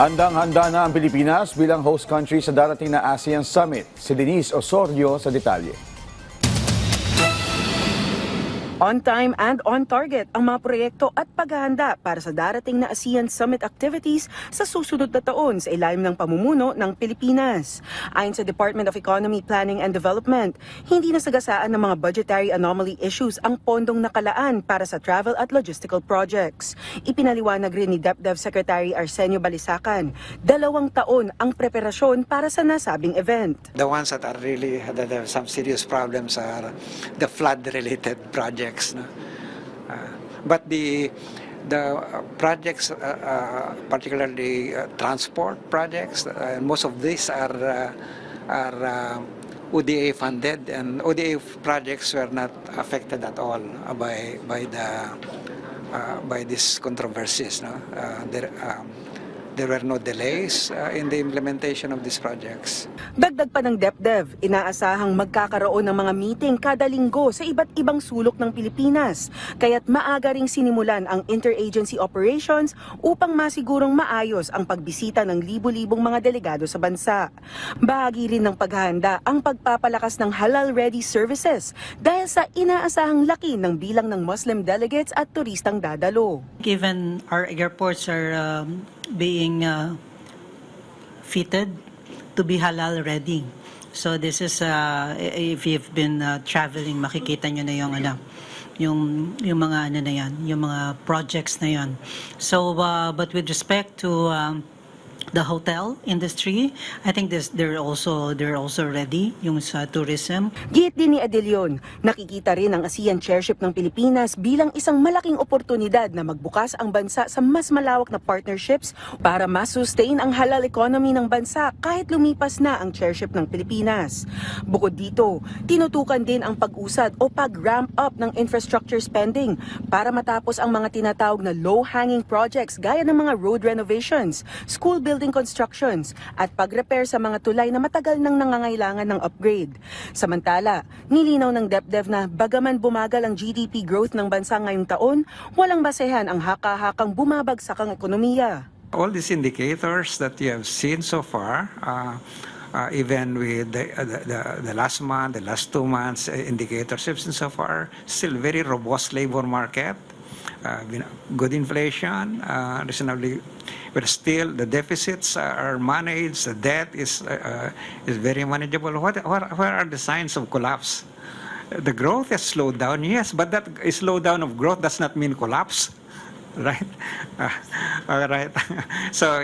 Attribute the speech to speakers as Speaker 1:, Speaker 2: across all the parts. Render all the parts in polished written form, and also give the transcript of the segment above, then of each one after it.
Speaker 1: Handang-handa na ang Pilipinas bilang host country sa darating na ASEAN Summit. Si Denise Osorio sa detalye.
Speaker 2: On time and on target ang mga proyekto at paghahanda para sa darating na ASEAN Summit activities sa susunod na taon sa ilalim ng pamumuno ng Pilipinas. Ayon sa Department of Economy, Planning and Development, hindi nasagasaan ng mga budgetary anomaly issues ang pondong nakalaan para sa travel at logistical projects. Ipinaliwanag rin ni DepDev Secretary Arsenio Balisacan, 2 taon ang preparasyon para sa nasabing event.
Speaker 3: The ones that are really that have some serious problems are the flood-related projects. No? But the projects, particularly transport projects, most of these are ODA funded, and ODA projects were not affected at all by these controversies. No? There were no delays in the implementation of these projects.
Speaker 2: Dagdag pa ng DepDev, inaasahang magkakaroon ng mga meeting kada linggo sa iba't ibang sulok ng Pilipinas, kaya't maaga ring sinimulan ang interagency operations upang masigurong maayos ang pagbisita ng libu-libong mga delegado sa bansa. Bahagi rin ng paghahanda ang pagpapalakas ng halal-ready services dahil sa inaasahang laki ng bilang ng Muslim delegates at turistang dadalo.
Speaker 4: Given our airports are being fitted to be halal ready. So this is if you've been traveling, makikita nyo na yung mga na yan, yung mga projects na yan. So but with respect to the hotel industry, I think they're also ready yung sa tourism.
Speaker 2: Git din ni Adelion, nakikita rin ang ASEAN Chairship ng Pilipinas bilang isang malaking oportunidad na magbukas ang bansa sa mas malawak na partnerships para ma-sustain ang halal economy ng bansa kahit lumipas na ang chairship ng Pilipinas. Bukod dito, tinutukan din ang pag-usad o pag-ramp up ng infrastructure spending para matapos ang mga tinatawag na low-hanging projects gaya ng mga road renovations, school building constructions at pag-repair sa mga tulay na matagal nang nangangailangan ng upgrade. Samantala, nilinaw ng DepDev na bagaman bumagal ang GDP growth ng bansa ngayong taon, walang basehan ang haka-hakang bumabagsak ang ekonomiya.
Speaker 3: All these indicators that you have seen so far, even with the last month, the last 2 months indicators you've seen so far, still very robust labor market, good inflation, reasonably, but still the deficits are managed, the debt is very manageable. What are the signs of collapse? The growth has slowed down, yes, but that slowdown of growth does not mean collapse. Right? All right. So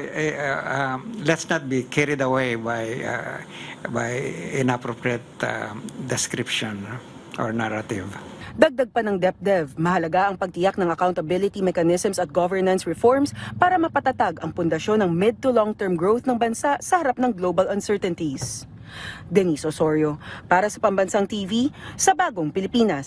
Speaker 3: let's not be carried away by inappropriate description or narrative.
Speaker 2: Dagdag pa ng DepDev, mahalaga ang pagtiyak ng accountability mechanisms at governance reforms para mapatatag ang pundasyon ng mid to long-term growth ng bansa sa harap ng global uncertainties. Denise Osorio, para sa Pambansang TV, sa Bagong Pilipinas.